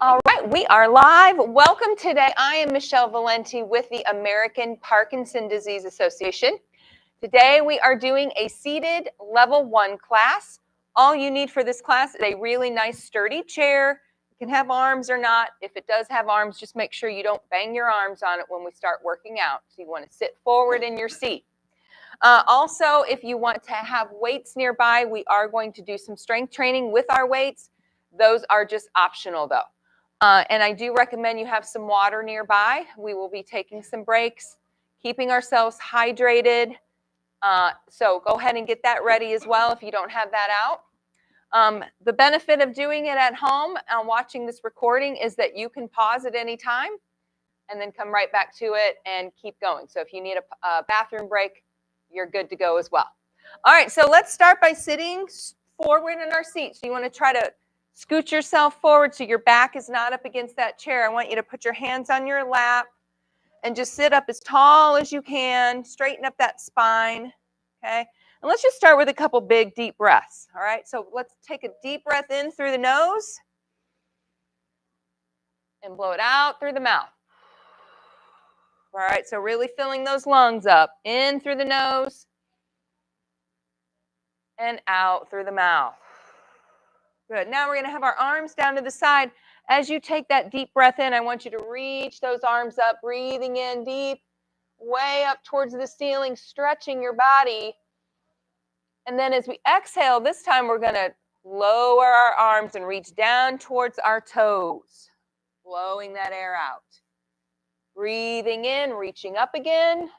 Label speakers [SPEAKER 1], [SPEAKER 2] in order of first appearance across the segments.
[SPEAKER 1] All right, we are live. Welcome today. I am Michelle Valenti with the American Parkinson Disease Association. Today we are doing a seated level 1 class. All you need for this class is a really nice sturdy chair. It can have arms or not. If it does have arms, just make sure you don't bang your arms on it when we start working out. So you want to sit forward in your seat. Also, if you want to have weights nearby, we are going to do some strength training with our weights. Those are just optional though. And I do recommend you have some water nearby. We will be taking some breaks, keeping ourselves hydrated. So go ahead and get that ready as well if you don't have that out. The benefit of doing it at home and watching this recording is that you can pause at any time and then come right back to it and keep going. So if you need a bathroom break, you're good to go as well. All right, so let's start by sitting forward in our seat. So you want to try to scoot yourself forward so your back is not up against that chair. I want you to put your hands on your lap and just sit up as tall as you can. Straighten up that spine, okay? And let's just start with a couple big, deep breaths, all right? So let's take a deep breath in through the nose and blow it out through the mouth. All right, so really filling those lungs up. In through the nose and out through the mouth. Good. Now we're going to have our arms down to the side. As you take that deep breath in, I want you to reach those arms up, breathing in deep, way up towards the ceiling, stretching your body. And then as we exhale, this time we're going to lower our arms and reach down towards our toes, blowing that air out. Breathing in, reaching up again.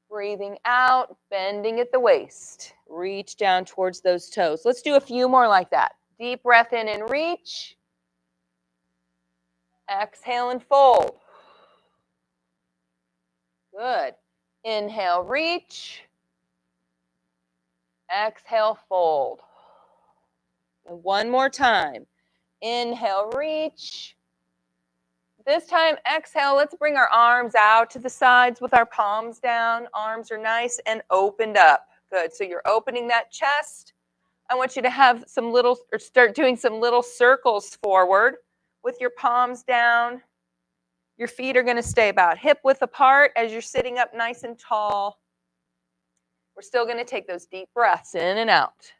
[SPEAKER 1] Breathing out, bending at the waist. Reach down towards those toes. Let's do a few more like that. Deep breath in and reach. Exhale and fold. Good. Inhale, reach. Exhale, fold. And one more time. Inhale, reach. This time, exhale, let's bring our arms out to the sides with our palms down. Arms are nice and opened up. Good, so you're opening that chest. I want you to have start doing some little circles forward with your palms down. Your feet are gonna stay about hip width apart as you're sitting up nice and tall. We're still gonna take those deep breaths in and out.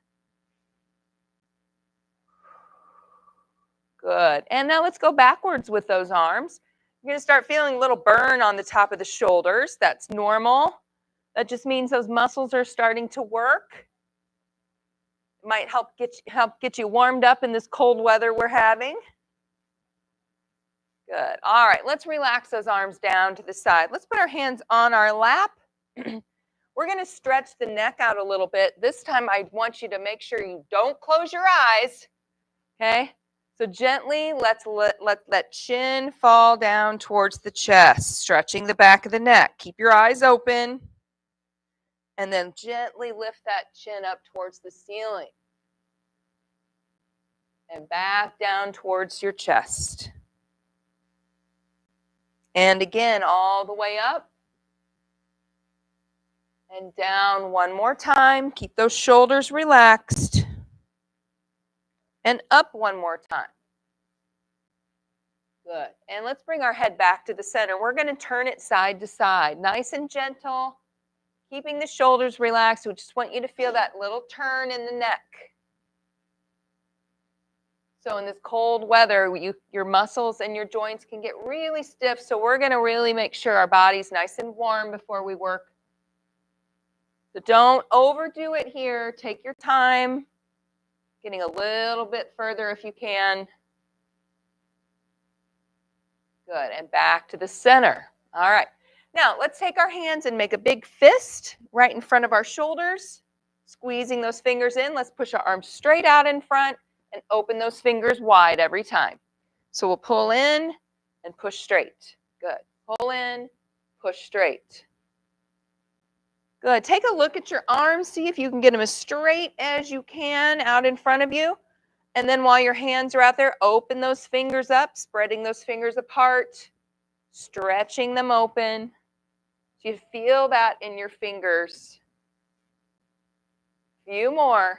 [SPEAKER 1] Good. And now let's go backwards with those arms. You're going to start feeling a little burn on the top of the shoulders. That's normal. That just means those muscles are starting to work. It might help get you warmed up in this cold weather we're having. Good. All right, let's relax those arms down to the side. Let's put our hands on our lap. We're going to stretch the neck out a little bit. This time I want you to make sure you don't close your eyes. Okay? So gently, let's let that chin fall down towards the chest, stretching the back of the neck. Keep your eyes open. And then gently lift that chin up towards the ceiling. And back down towards your chest. And again, all the way up. And down one more time. Keep those shoulders relaxed. And up one more time. Good. And let's bring our head back to the center. We're going to turn it side to side, nice and gentle, keeping the shoulders relaxed. We just want you to feel that little turn in the neck. So in this cold weather, your muscles and your joints can get really stiff. So we're going to really make sure our body's nice and warm before we work. So don't overdo it here. Take your time. Getting a little bit further if you can. Good, and back to the center. All right, now let's take our hands and make a big fist right in front of our shoulders, squeezing those fingers in. Let's push our arms straight out in front and open those fingers wide every time. So we'll pull in and push straight. Good, pull in, push straight. Good, take a look at your arms. See if you can get them as straight as you can out in front of you. And then while your hands are out there, open those fingers up, spreading those fingers apart, stretching them open. So you feel that in your fingers. Few more.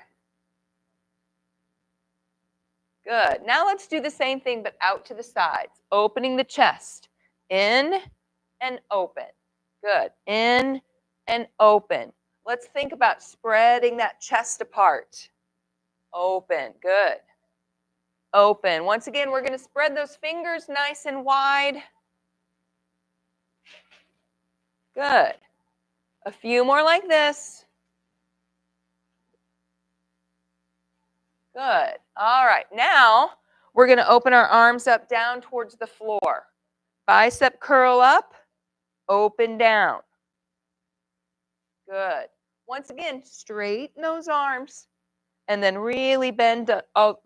[SPEAKER 1] Good. Good. Now let's do the same thing, but out to the sides. Opening the chest. In and open. Good. In and open. Let's think about spreading that chest apart. Open. Good. Open. Once again, we're going to spread those fingers nice and wide. Good. A few more like this. Good. All right. Now we're going to open our arms up down towards the floor. Bicep curl up, open down. Good. Once again, straighten those arms and then really bend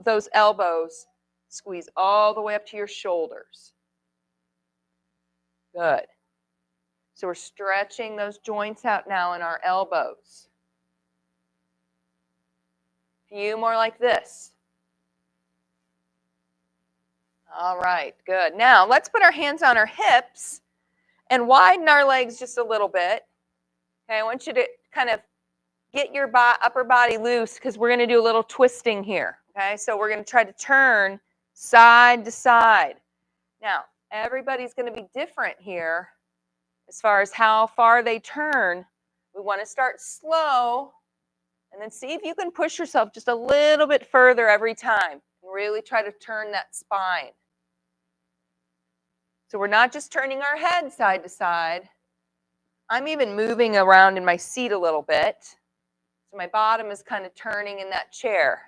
[SPEAKER 1] those elbows. Squeeze all the way up to your shoulders. Good. So we're stretching those joints out now in our elbows. A few more like this. All right, good. Now let's put our hands on our hips and widen our legs just a little bit. Okay, I want you to kind of get your upper body loose because we're going to do a little twisting here. Okay, so we're going to try to turn side to side. Now, everybody's going to be different here as far as how far they turn. We want to start slow and then see if you can push yourself just a little bit further every time. Really try to turn that spine. So we're not just turning our head side to side. I'm even moving around in my seat a little bit. So my bottom is kind of turning in that chair.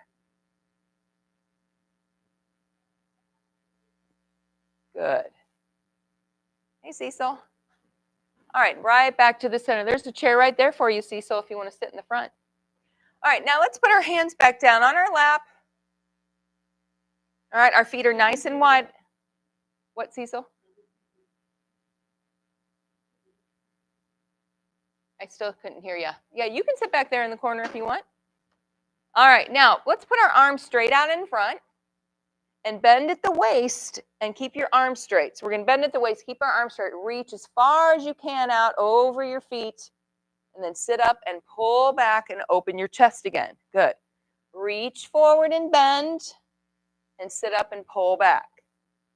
[SPEAKER 1] Good. Hey, Cecil. All right, right back to the center. There's a chair right there for you, Cecil, if you want to sit in the front. All right, now let's put our hands back down on our lap. All right, our feet are nice and wide. What, Cecil? I still couldn't hear you. Yeah, you can sit back there in the corner if you want. All right, now let's put our arms straight out in front and bend at the waist and keep your arms straight. So we're going to bend at the waist, keep our arms straight, reach as far as you can out over your feet, and then sit up and pull back and open your chest again. Good. Reach forward and bend and sit up and pull back.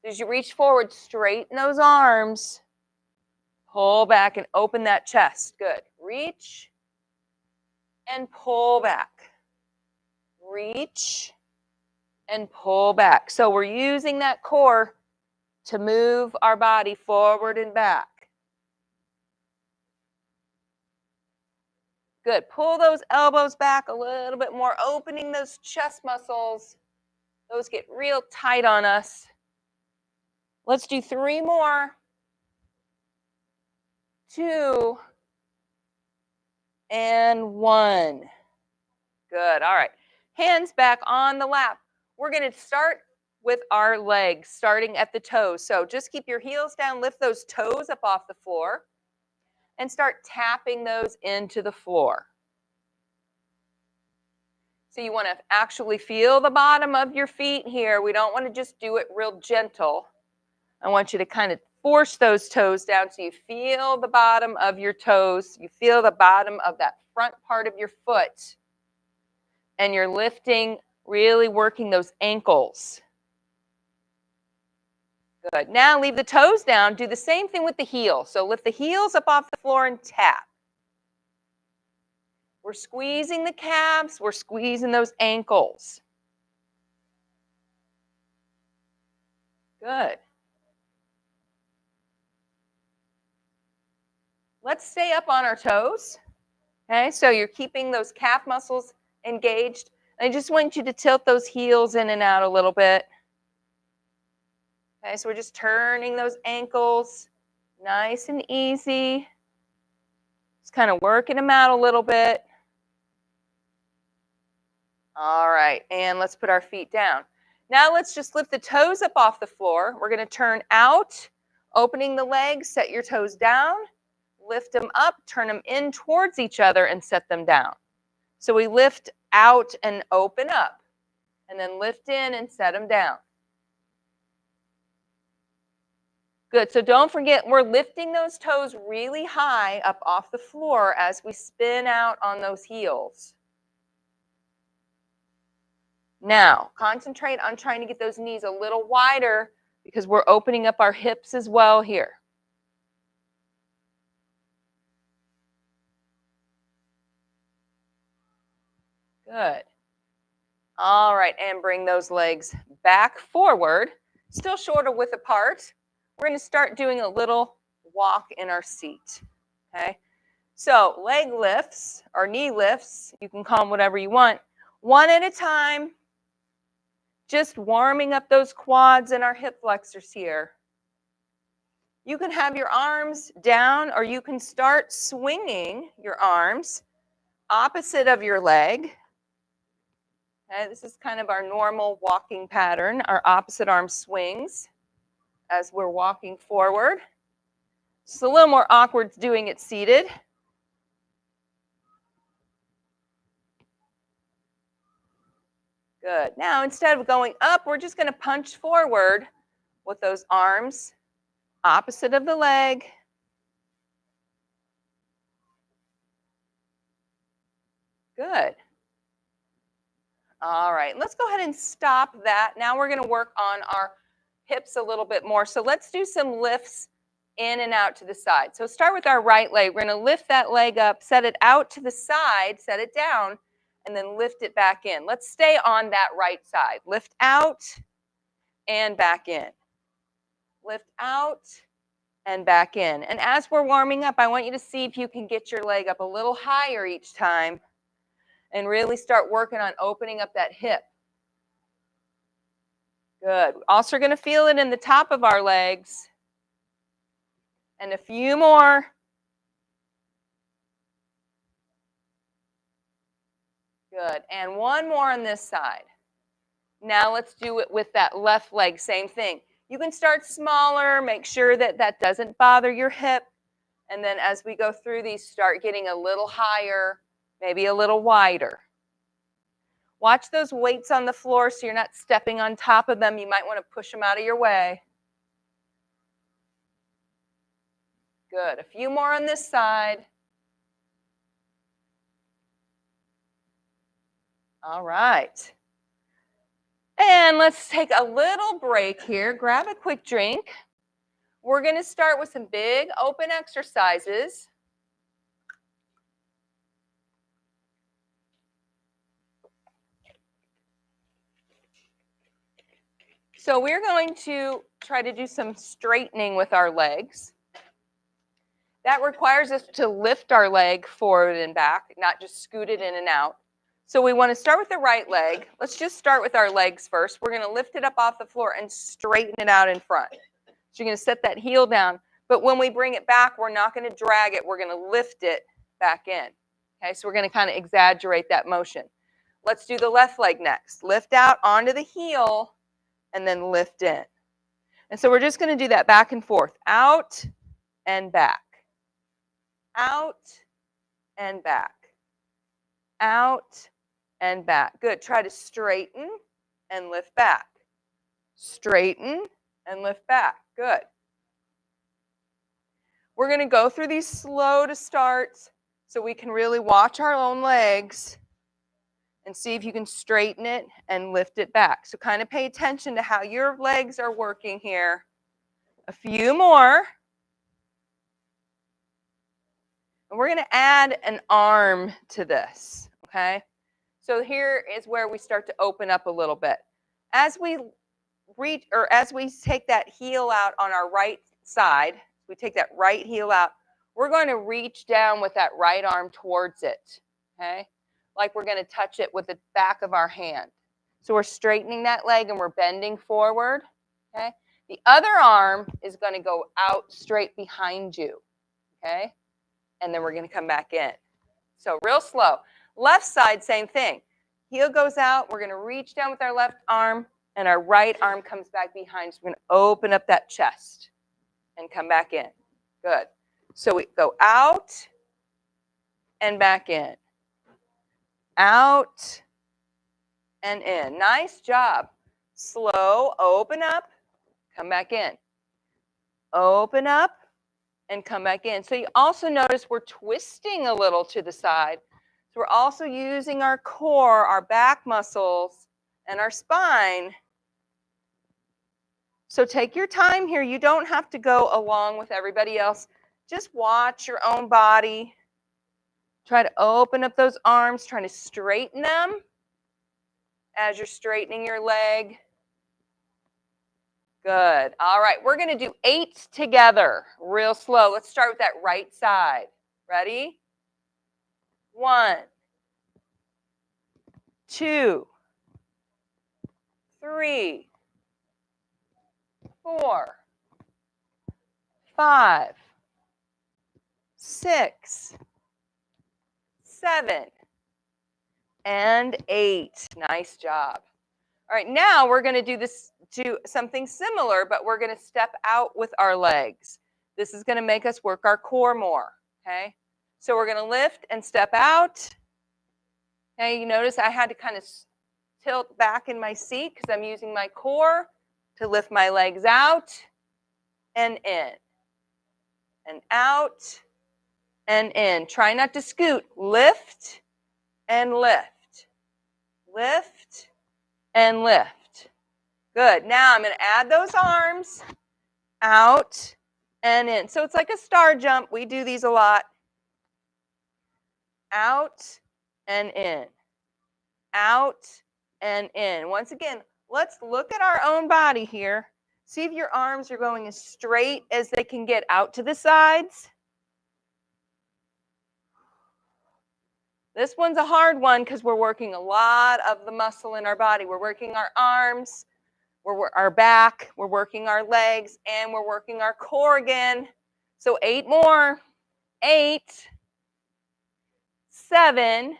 [SPEAKER 1] As you reach forward, straighten those arms. Pull back and open that chest. Good. Reach and pull back. Reach and pull back. So we're using that core to move our body forward and back. Good. Pull those elbows back a little bit more, opening those chest muscles. Those get real tight on us. Let's do 3 more. 2 and 1. Good. All right. Hands back on the lap. We're going to start with our legs, starting at the toes. So just keep your heels down, lift those toes up off the floor, and start tapping those into the floor. So you want to actually feel the bottom of your feet here. We don't want to just do it real gentle. I want you to kind of force those toes down so you feel the bottom of your toes. You feel the bottom of that front part of your foot. And you're lifting, really working those ankles. Good. Now leave the toes down. Do the same thing with the heels. So lift the heels up off the floor and tap. We're squeezing the calves. We're squeezing those ankles. Good. Let's stay up on our toes. Okay, so you're keeping those calf muscles engaged. I just want you to tilt those heels in and out a little bit. Okay, so we're just turning those ankles nice and easy. Just kind of working them out a little bit. All right, and let's put our feet down. Now let's just lift the toes up off the floor. We're going to turn out, opening the legs, set your toes down, lift them up, turn them in towards each other, and set them down. So we lift out and open up, and then lift in and set them down. Good, so don't forget, we're lifting those toes really high up off the floor as we spin out on those heels. Now, concentrate on trying to get those knees a little wider because we're opening up our hips as well here. Good. All right, and bring those legs back forward, still shoulder width apart. We're going to start doing a little walk in our seat, okay? So leg lifts or knee lifts, you can call them whatever you want, one at a time, just warming up those quads and our hip flexors here. You can have your arms down or you can start swinging your arms opposite of your leg. Okay, this is kind of our normal walking pattern, our opposite arm swings as we're walking forward. It's a little more awkward doing it seated. Good. Now, instead of going up, we're just going to punch forward with those arms opposite of the leg. Good. All right, let's go ahead and stop that. Now we're going to work on our hips a little bit more. So let's do some lifts in and out to the side. So start with our right leg. We're going to lift that leg up, set it out to the side, set it down, and then lift it back in. Let's stay on that right side. Lift out and back in. Lift out and back in. And as we're warming up, I want you to see if you can get your leg up a little higher each time and really start working on opening up that hip. Good. Also going to feel it in the top of our legs. And a few more. Good. And one more on this side. Now let's do it with that left leg. Same thing. You can start smaller. Make sure that that doesn't bother your hip. And then as we go through these, start getting a little higher, maybe a little wider. Watch those weights on the floor so you're not stepping on top of them. You might want to push them out of your way. Good. A few more on this side. All right. And let's take a little break here. Grab a quick drink. We're going to start with some big open exercises. So we're going to try to do some straightening with our legs. That requires us to lift our leg forward and back, not just scoot it in and out. So we want to start with the right leg. Let's just start with our legs first. We're going to lift it up off the floor and straighten it out in front. So you're going to set that heel down. But when we bring it back, we're not going to drag it. We're going to lift it back in. Okay, so we're going to kind of exaggerate that motion. Let's do the left leg next. Lift out onto the heel and then lift in. And so we're just going to do that back and forth. Out and back. Out and back. Out and back. Good. Try to straighten and lift back. Straighten and lift back. Good. We're going to go through these slow to start so we can really watch our own legs and see if you can straighten it and lift it back. So kind of pay attention to how your legs are working here. A few more. And we're going to add an arm to this, okay? So here is where we start to open up a little bit. As we reach, or as we take that heel out on our right side, we take that right heel out, we're going to reach down with that right arm towards it, okay? Like we're going to touch it with the back of our hand. So we're straightening that leg and we're bending forward, okay? The other arm is going to go out straight behind you, okay? And then we're going to come back in. So real slow. Left side, same thing. Heel goes out. We're going to reach down with our left arm, and our right arm comes back behind. So we're going to open up that chest and come back in. Good. So we go out and back in. Out and in. Nice job. Slow. Open up. Come back in. Open up and come back in. So you also notice we're twisting a little to the side. So we're also using our core, our back muscles, and our spine. So take your time here. You don't have to go along with everybody else. Just watch your own body. Try to open up those arms, trying to straighten them as you're straightening your leg. Good. All right, we're going to do 8 together, real slow. Let's start with that right side. Ready? 1, 2, 3, 4, 5, 6, 7, and 8. Nice job. All right, now we're going to do something similar, but we're going to step out with our legs. This is going to make us work our core more, okay? So we're going to lift and step out. Okay, you notice I had to kind of tilt back in my seat because I'm using my core to lift my legs out and in, and out and in. Try not to scoot. Lift and lift. Lift and lift. Good. Now I'm going to add those arms out and in. So it's like a star jump. We do these a lot. Out and in. Out and in. Once again, let's look at our own body here. See if your arms are going as straight as they can get out to the sides. This one's a hard one because we're working a lot of the muscle in our body. We're working our arms, our back, we're working our legs, and we're working our core again. So 8 more. 8, 7,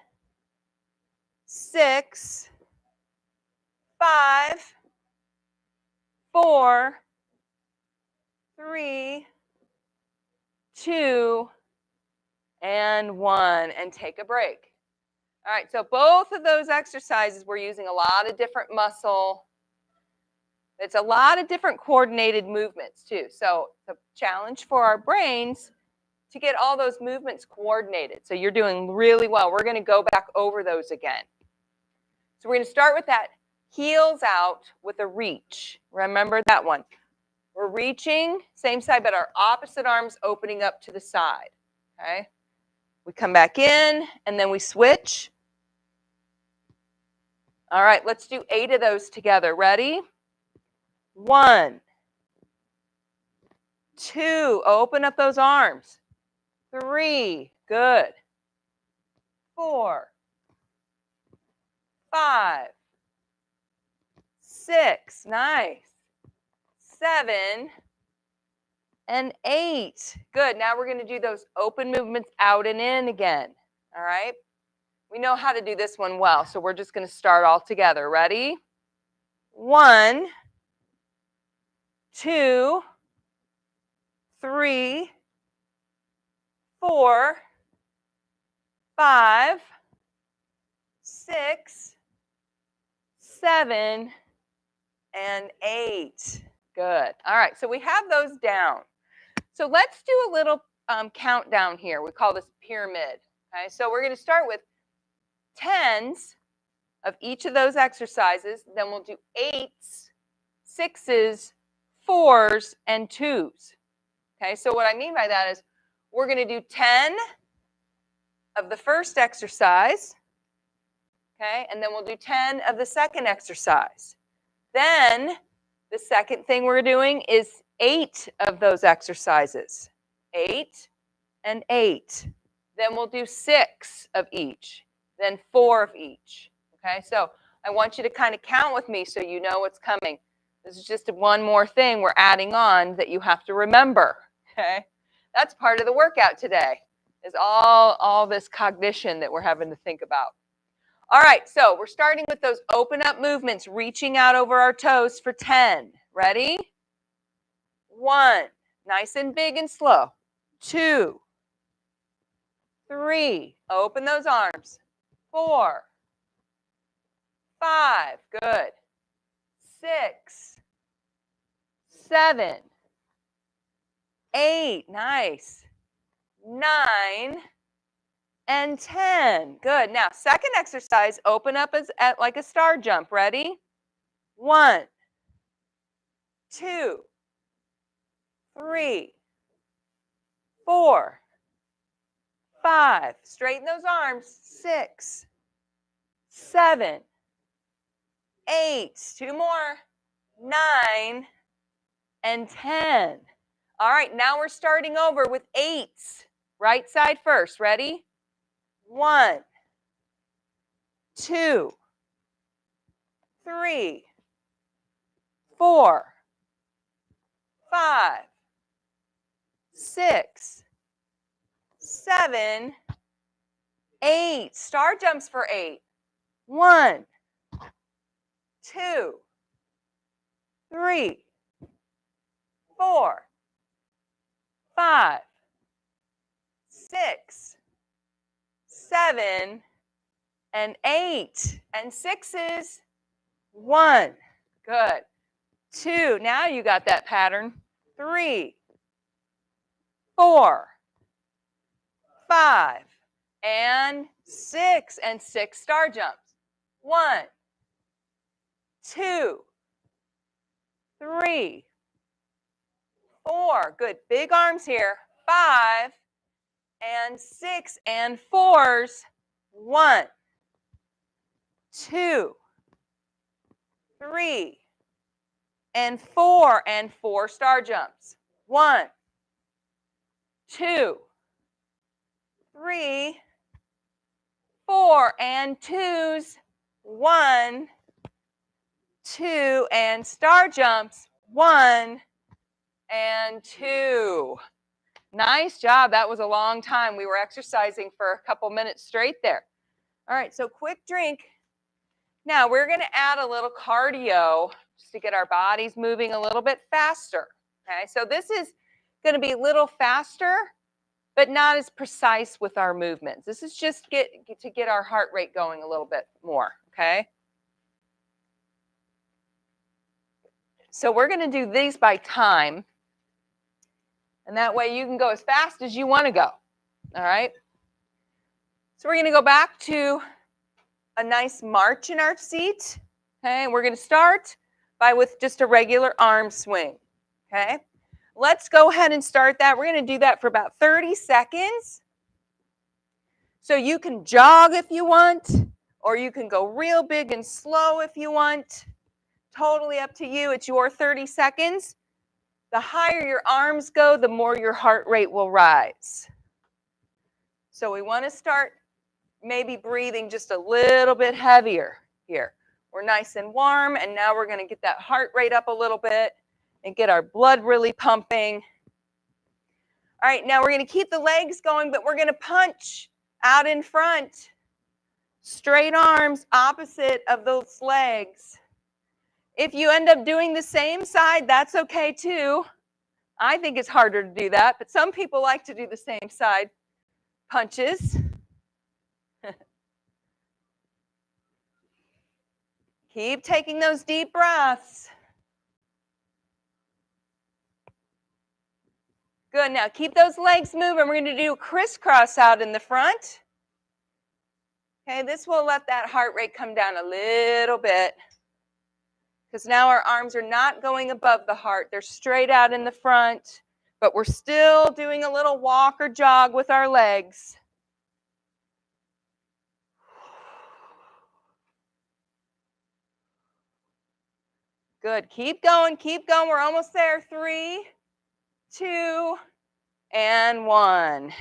[SPEAKER 1] 6, 5, 4, 3, 2, and 1. And take a break. All right, so both of those exercises, we're using a lot of different muscle. It's a lot of different coordinated movements too. So the challenge for our brains to get all those movements coordinated. So you're doing really well. We're going to go back over those again. So we're going to start with that heels out with a reach. Remember that one. We're reaching, same side, but our opposite arms opening up to the side. Okay? We come back in, and then we switch. All right, let's do 8 of those together. Ready? 1, 2, open up those arms. 3, good. 4, 5, 6, nice. 7, and 8. Good. Now we're going to do those open movements out and in again. All right? We know how to do this one well, so we're just going to start all together. Ready? 1, 2, 3, 4, 5, 6, 7, and 8. Good. All right, so we have those down. So let's do a little countdown here. We call this pyramid. Okay, so we're going to start with 10s of each of those exercises. Then we'll do 8s, 6s, 4s, and 2s. Okay, so what I mean by that is we're going to do 10 of the first exercise. Okay, and then we'll do 10 of the second exercise. Then the second thing we're doing is 8 of those exercises. 8 and 8. Then we'll do 6 of each. Then 4 of each. Okay, so I want you to kind of count with me so you know what's coming. This is just one more thing we're adding on that you have to remember. Okay, that's part of the workout today, is all this cognition that we're having to think about. All right, so we're starting with those open up movements, reaching out over our toes for 10. Ready? 1, nice and big and slow. 2, 3, open those arms. 4, 5, good. 6, 7, 8, nice. 9, and 10. Good. Now, second exercise, open up as at like a star jump. Ready? 1, 2, 3, 4, 5. Straighten those arms. 6, 7, 8. 2 more. 9 and 10. All right, now we're starting over with 8s. Right side first. Ready? 1, 2, 3, 4, 5, 6, 7, 8. Star jumps for 8. 1, 2, 3, 4, 5, 6, 7, and 8. And 6s. 1. Good. 2. Now you got that pattern. 3, 4, 5, and 6. And 6 star jumps. 1, 2, 3, 4. Good. Big arms here. 5 and 6 and 4s. 1, 2, 3, and 4 and 4 star jumps. 1, 2, 3, 4 and 2s. 1, 2 and star jumps. 1 and 2. Nice job. That was a long time. We were exercising for a couple minutes straight there. All right, so quick drink. Now we're going to add a little cardio just to get our bodies moving a little bit faster. Okay, so this is going to be a little faster, but not as precise with our movements. This is just to get our heart rate going a little bit more. Okay. So we're going to do these by time, and that way you can go as fast as you want to go. All right. So we're going to go back to a nice march in our seat. Okay, and we're going to start with just a regular arm swing. Okay, let's go ahead and start that. We're going to do that for about 30 seconds. So you can jog if you want, or you can go real big and slow if you want. Totally up to you. It's your 30 seconds. The higher your arms go, the more your heart rate will rise. So we want to start maybe breathing just a little bit heavier here. We're nice and warm, and now we're going to get that heart rate up a little bit and get our blood really pumping. All right, now we're going to keep the legs going, but we're going to punch out in front. Straight arms opposite of those legs. If you end up doing the same side, that's okay too. I think it's harder to do that, but some people like to do the same side punches. Keep taking those deep breaths. Good. Now keep those legs moving. We're going to do a crisscross out in the front. Okay, this will let that heart rate come down a little bit, because now our arms are not going above the heart. They're straight out in the front, but we're still doing a little walk or jog with our legs. Good. Keep going. Keep going. We're almost there. 3, 2, and 1.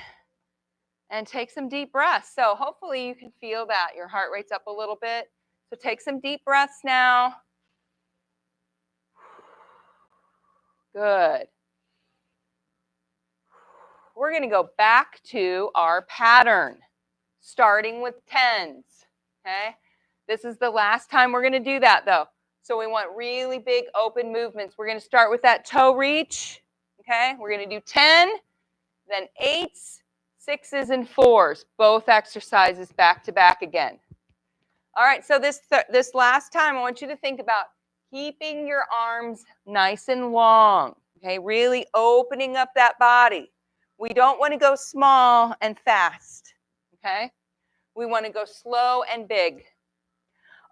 [SPEAKER 1] And take some deep breaths. So hopefully you can feel that your heart rate's up a little bit. So take some deep breaths now. Good. We're going to go back to our pattern, starting with 10s. Okay? This is the last time we're going to do that, though. So we want really big open movements. We're going to start with that toe reach. Okay? We're going to do 10, then 8s, 6s, and 4s. Both exercises back to back again. All right, so this last time, I want you to think about keeping your arms nice and long. Okay, really opening up that body. We don't want to go small and fast. okay? We want to go slow and big.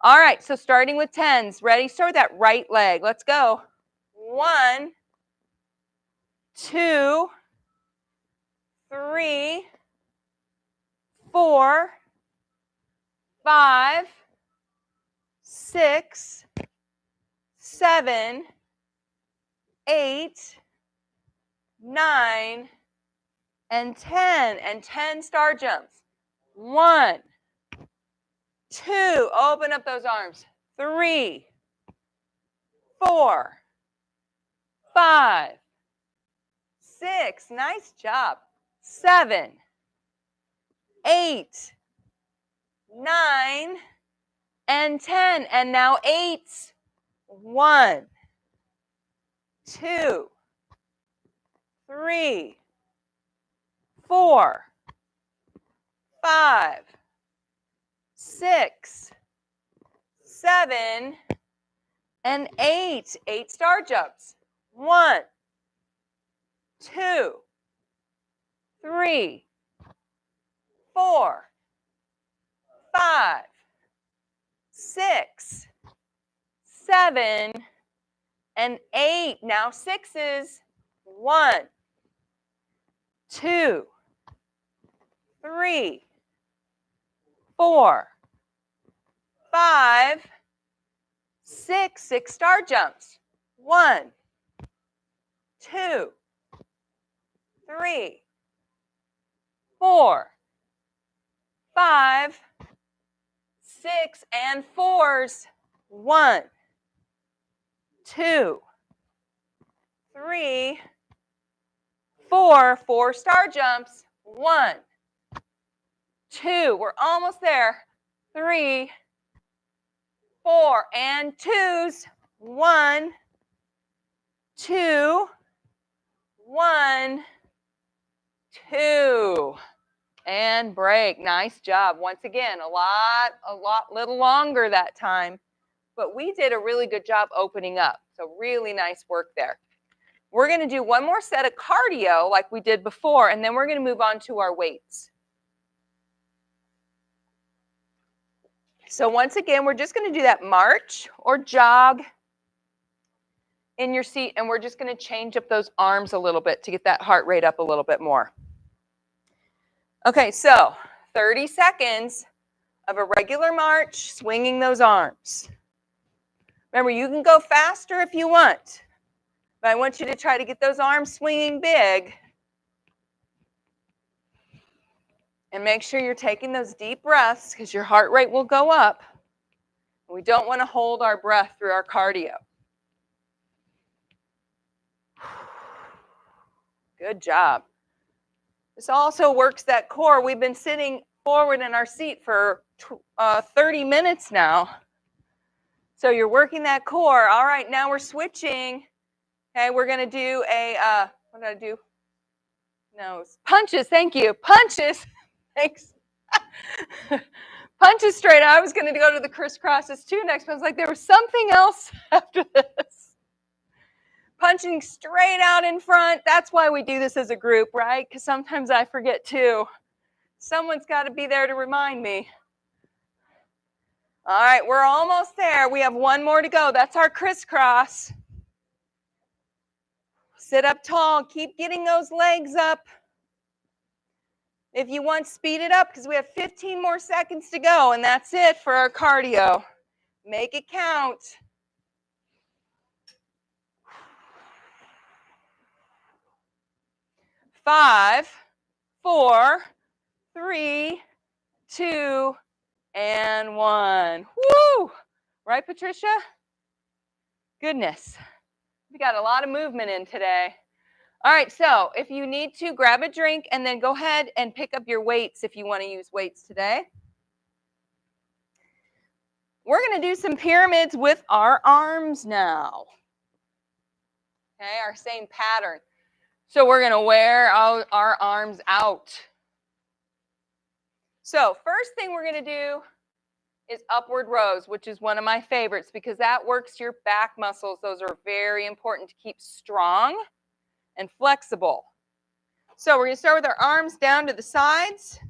[SPEAKER 1] All right, so starting with 10s. Ready? Start with that right leg. Let's go. 1, 2, 3, 4, 5, 6, 7, 8, 9, and 10. And 10 star jumps. 1, 2, open up those arms. 3, 4, 5, 6, nice job. 7, 8, 9, and 10. And now 8s. 1, 2, 3, 4, 5, 6, 7, and 8. 8 star jumps. 1, 2, 3, 4, 5, 6, 7, and 8. Now 6s. 1, 2, 3, 4, 5, 6. 6 star jumps. 1, 2, 3, 4, 5, 6, and 4s. 1, 2, 3, 4. 4 star jumps. 1, 2. We're almost there. 3, 4, and 2s. 1, 2, 1, 2. And break. Nice job. Once again, a little longer that time, but we did a really good job opening up. So really nice work there. We're going to do one more set of cardio like we did before, and then we're going to move on to our weights. So once again, we're just going to do that march or jog in your seat, and we're just going to change up those arms a little bit to get that heart rate up a little bit more. Okay, so 30 seconds of a regular march, swinging those arms. Remember, you can go faster if you want, but I want you to try to get those arms swinging big. And make sure you're taking those deep breaths because your heart rate will go up. We don't want to hold our breath through our cardio. Good job. This also works that core. We've been sitting forward in our seat for 30 minutes now. So you're working that core. All right, now we're switching. Okay, we're going to do a, what did I do? No, punches. Thank you. Punches. Thanks. Punches straight. I was going to go to the crisscrosses too next, but I was like, there was something else after this. Punching straight out in front. That's why we do this as a group, right? Because sometimes I forget too. Someone's got to be there to remind me. All right, we're almost there. We have one more to go. That's our crisscross. Sit up tall. Keep getting those legs up. If you want, speed it up because we have 15 more seconds to go, and that's it for our cardio. Make it count. 5, 4, 3, 2, and 1. Woo! Right, Patricia? Goodness. We got a lot of movement in today. All right, so if you need to, grab a drink and then go ahead and pick up your weights if you want to use weights today. We're going to do some pyramids with our arms now. Okay, our same pattern. So we're going to wear our arms out. So first thing we're going to do is upward rows, which is one of my favorites because that works your back muscles. Those are very important to keep strong and flexible. So we're going to start with our arms down to the sides.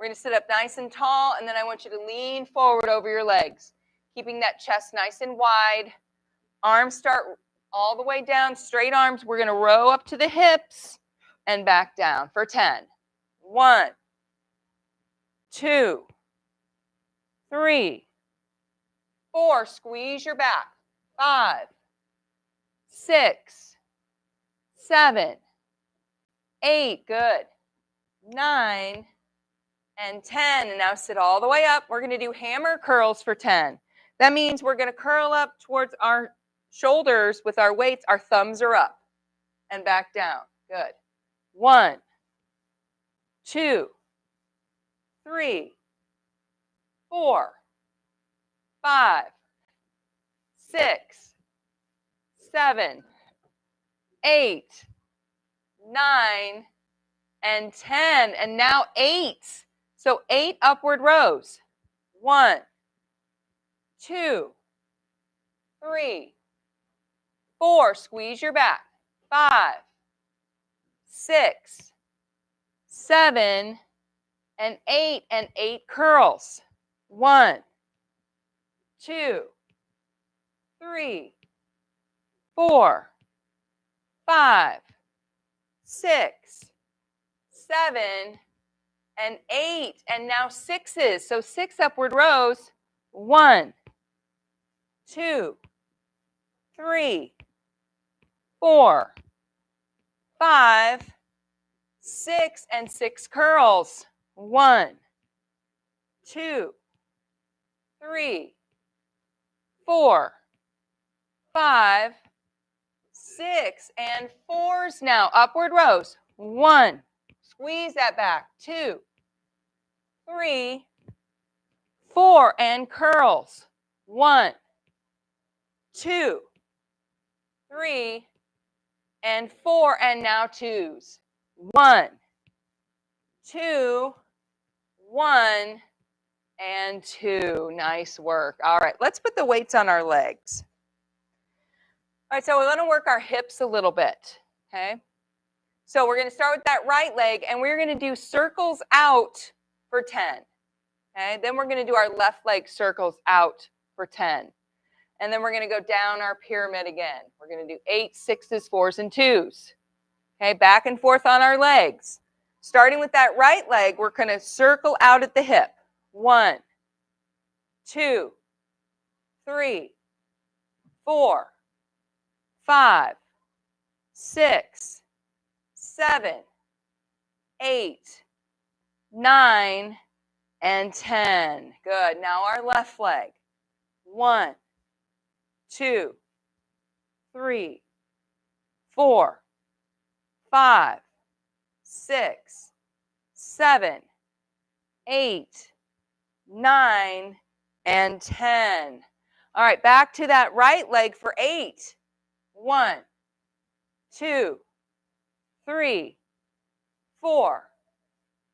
[SPEAKER 1] We're going to sit up nice and tall, and then I want you to lean forward over your legs, keeping that chest nice and wide. Arms start all the way down, straight arms. We're going to row up to the hips and back down for 10. 1, 2, 3, 4. Squeeze your back. 5, 6, 7, 8. Good. 9 and 10. And now sit all the way up. We're going to do hammer curls for 10. That means we're going to curl up towards our shoulders with our weights. Our thumbs are up and back down. Good. 1, 2, 3, 4, 5, 6, 7, 8, 9, and 10. And now 8. So 8 upward rows. 1, 2, 3, 4. Squeeze your back. 5, 6, 7, and 8. And 8 curls. 1, 2, 3, 4, 5, 6, 7, and 8. And now 6s. So 6 upward rows. 1, 2, 3, 4, 5, 6, and 6 curls. 1, 2, 3, 4, 5, 6, and 4s now. Upward rows. 1. Squeeze that back. 2, 3, 4, and curls. 1, 2, 3, and 4, and now 2s. 1, 2, 1, and 2. Nice work. All right, let's put the weights on our legs. All right, so we want to work our hips a little bit, okay? So we're going to start with that right leg, and we're going to do circles out for 10, okay? Then we're going to do our left leg circles out for 10. And then we're going to go down our pyramid again. We're going to do 8, 6s, 4s, and 2s. Okay, back and forth on our legs. Starting with that right leg, we're going to circle out at the hip. 1, 2, 3, 4, 5, 6, 7, 8, 9, and 10. Good. Now our left leg. 1, 2, 3, 4, 5, 6, 7, 8, 9, and 10. All right, back to that right leg for 8. 1, 2, 3, 4,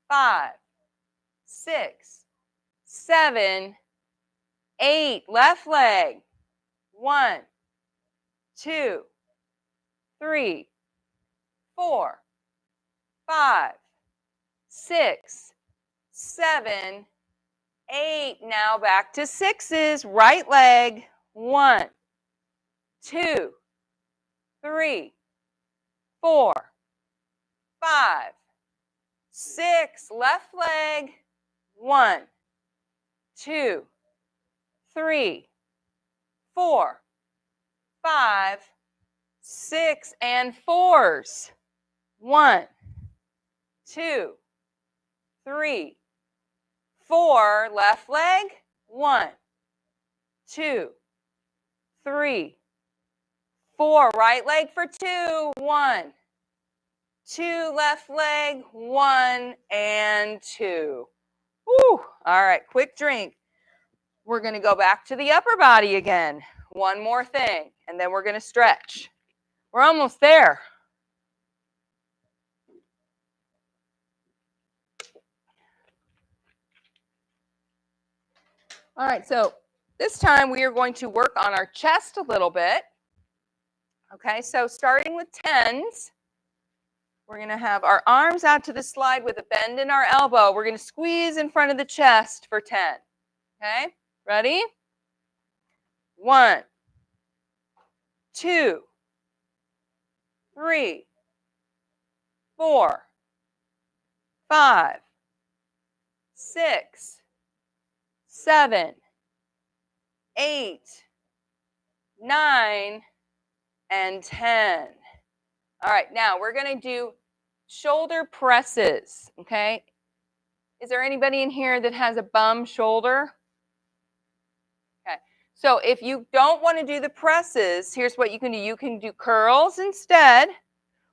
[SPEAKER 1] 5, 6, 7, 8. Left leg. 1, 2, 3, 4, 5, 6, 7, 8. Now back to 6s. Right leg. 1, 2, 3, 4, 5, 6. Left leg. 1, 2, 3, 4, 5, 6, and 4s. 1, 2, 3, 4. Left leg. 1, 2, 3, 4. Right leg for 2. 1, 2. Left leg. 1 and 2. Woo. All right, quick drink. We're going to go back to the upper body again. One more thing, and then we're going to stretch. We're almost there. All right, so this time we are going to work on our chest a little bit. Okay, so starting with 10s. We're going to have our arms out to the slide with a bend in our elbow. We're going to squeeze in front of the chest for 10. Okay? Ready? 1, 2, 3, 4, 5, 6, 7, 8, 9, and 10. All right, now we're going to do shoulder presses, okay? Is there anybody in here that has a bum shoulder? Okay, so if you don't want to do the presses, here's what you can do. You can do curls instead,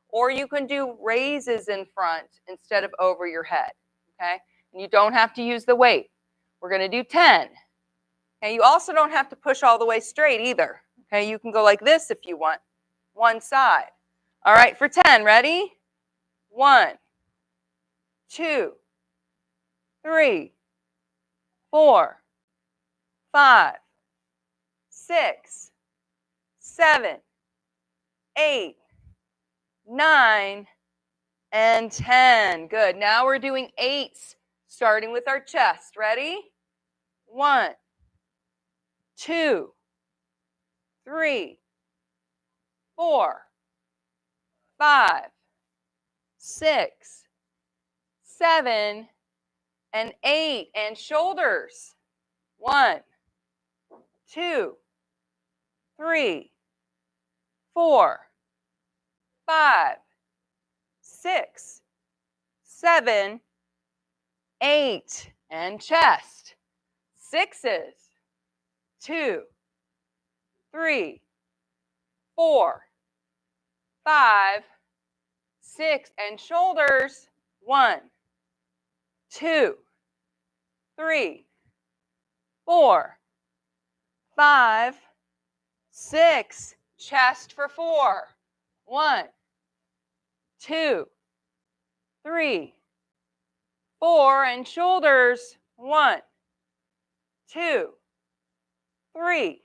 [SPEAKER 1] or you can do raises in front instead of over your head, okay? And you don't have to use the weight. We're going to do 10. Okay, you also don't have to push all the way straight either. Okay, you can go like this if you want, one side. All right, for 10, ready? 1, 2, 3, 4, 5, 6, 7, 8, 9, and 10. Good. Now we're doing 8s, starting with our chest. Ready? 1, 2, 3, 4, 5, 6, 7, and 8. And shoulders. 1, 2, 3, 4, 5, 6, 7, 8. And chest. 6s. 2, 3, 4, 5, 6. And shoulders. 1, 2, 3, 4, 5, 6. Chest for 4. 1, 2, 3, 4. And shoulders. 1, 2, 3,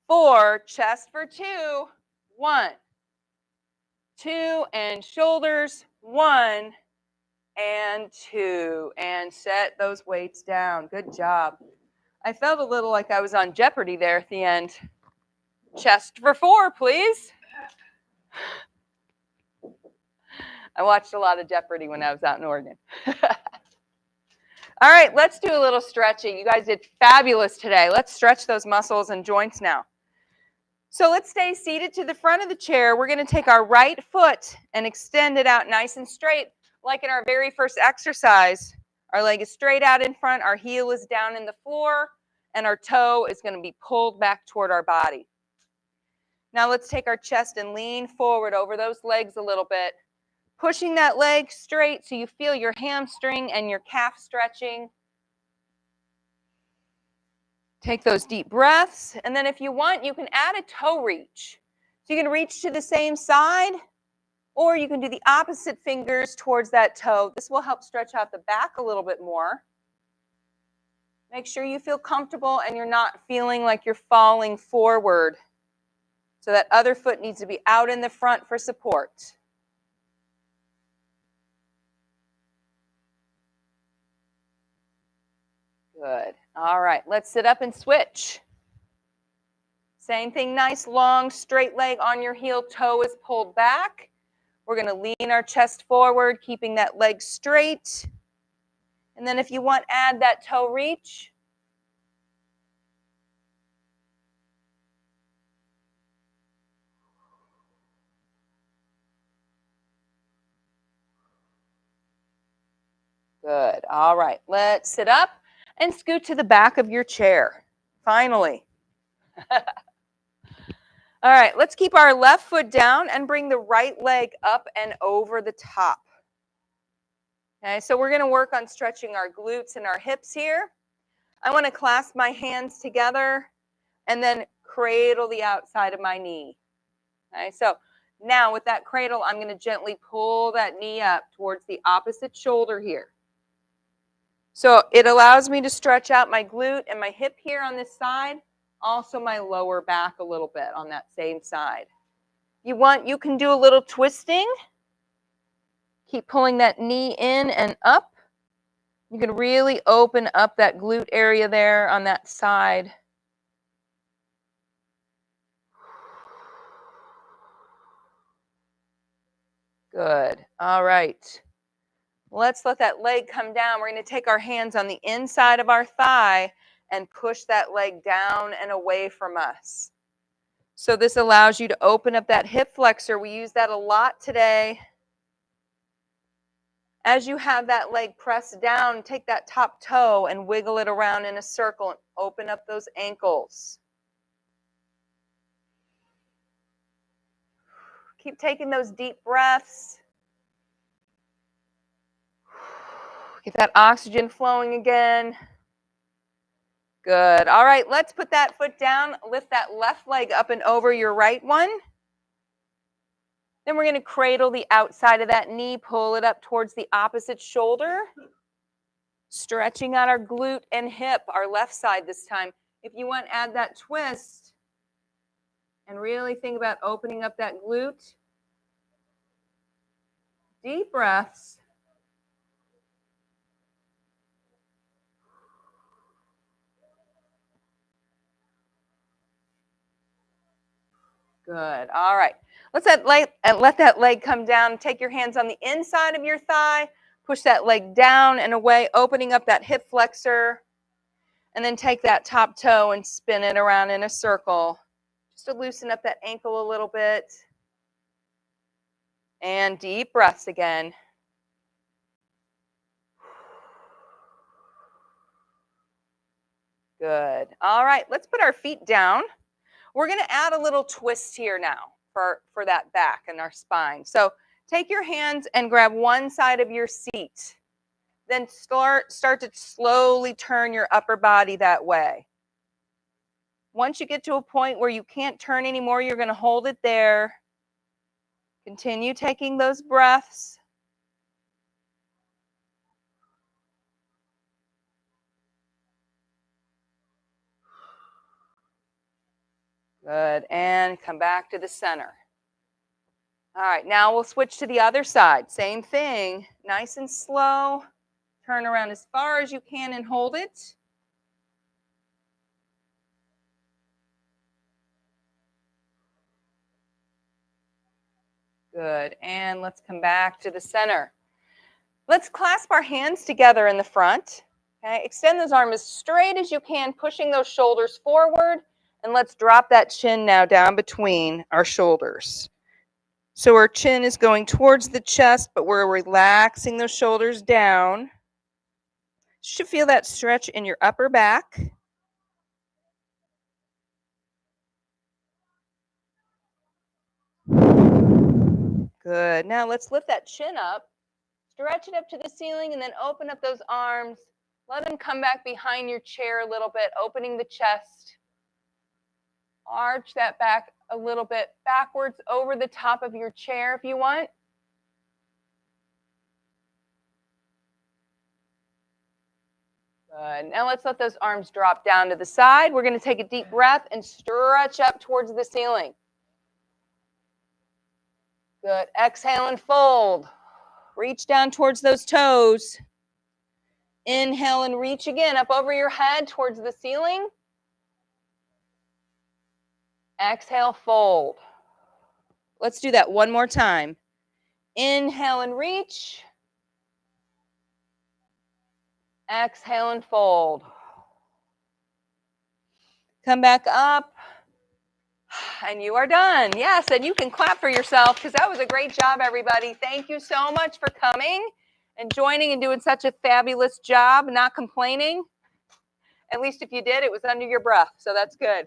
[SPEAKER 1] 4. Chest for 2. 1, 2. And shoulders. 1 and 2. And set those weights down. Good job. I felt a little like I was on Jeopardy there at the end. Chest for 4, please. I watched a lot of Jeopardy when I was out in Oregon. All right, let's do a little stretching. You guys did fabulous today. Let's stretch those muscles and joints now. So let's stay seated to the front of the chair. We're going to take our right foot and extend it out nice and straight, like in our very first exercise. Our leg is straight out in front, our heel is down in the floor, and our toe is going to be pulled back toward our body. Now let's take our chest and lean forward over those legs a little bit, pushing that leg straight so you feel your hamstring and your calf stretching. Take those deep breaths, and then if you want, you can add a toe reach. So you can reach to the same side, or you can do the opposite fingers towards that toe. This will help stretch out the back a little bit more. Make sure you feel comfortable and you're not feeling like you're falling forward. So that other foot needs to be out in the front for support. Good. All right, let's sit up and switch. Same thing, nice long straight leg on your heel, toe is pulled back. We're going to lean our chest forward, keeping that leg straight. And then if you want, add that toe reach. Good. All right, let's sit up and scoot to the back of your chair. Finally. All right, let's keep our left foot down and bring the right leg up and over the top. Okay, so we're going to work on stretching our glutes and our hips here. I want to clasp my hands together and then cradle the outside of my knee. Okay, so now with that cradle, I'm going to gently pull that knee up towards the opposite shoulder here. So it allows me to stretch out my glute and my hip here on this side, also my lower back a little bit on that same side. You can do a little twisting. Keep pulling that knee in and up. You can really open up that glute area there on that side. Good. All right. Let's let that leg come down. We're going to take our hands on the inside of our thigh and push that leg down and away from us. So this allows you to open up that hip flexor. We use that a lot today. As you have that leg pressed down, take that top toe and wiggle it around in a circle and open up those ankles. Keep taking those deep breaths. Get that oxygen flowing again. Good. All right, let's put that foot down. Lift that left leg up and over your right one. Then we're going to cradle the outside of that knee, pull it up towards the opposite shoulder. Stretching out our glute and hip, our left side this time. If you want to add that twist and really think about opening up that glute. Deep breaths. Good. All right. Let's let that leg come down. Take your hands on the inside of your thigh. Push that leg down and away, opening up that hip flexor. And then take that top toe and spin it around in a circle. Just to loosen up that ankle a little bit. And deep breaths again. Good. All right. Let's put our feet down. We're going to add a little twist here now for that back and our spine. So take your hands and grab one side of your seat. Then start to slowly turn your upper body that way. Once you get to a point where you can't turn anymore, you're going to hold it there. Continue taking those breaths. Good. And come back to the center. All right, now we'll switch to the other side. Same thing, nice and slow. Turn around as far as you can and hold it. Good, and let's come back to the center. Let's clasp our hands together in the front. Okay, extend those arms as straight as you can, pushing those shoulders forward. And let's drop that chin now down between our shoulders. So our chin is going towards the chest, but we're relaxing those shoulders down. You should feel that stretch in your upper back. Good. Now let's lift that chin up, stretch it up to the ceiling, and then open up those arms. Let them come back behind your chair a little bit, opening the chest. Arch that back a little bit backwards over the top of your chair if you want. Good. Now let's let those arms drop down to the side. We're going to take a deep breath and stretch up towards the ceiling. Good. Exhale and fold. Reach down towards those toes. Inhale and reach again up over your head towards the ceiling. Exhale, fold. Let's do that one more time. Inhale and reach. Exhale and fold. Come back up. And you are done. Yes, and you can clap for yourself because that was a great job, everybody. Thank you so much for coming and joining and doing such a fabulous job, not complaining. At least if you did, it was under your breath, so that's good.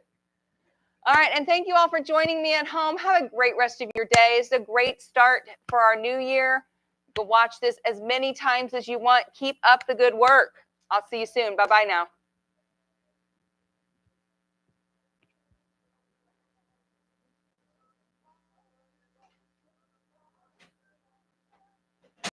[SPEAKER 1] All right, and thank you all for joining me at home. Have a great rest of your day. It's a great start for our new year. You can watch this as many times as you want. Keep up the good work. I'll see you soon. Bye-bye now.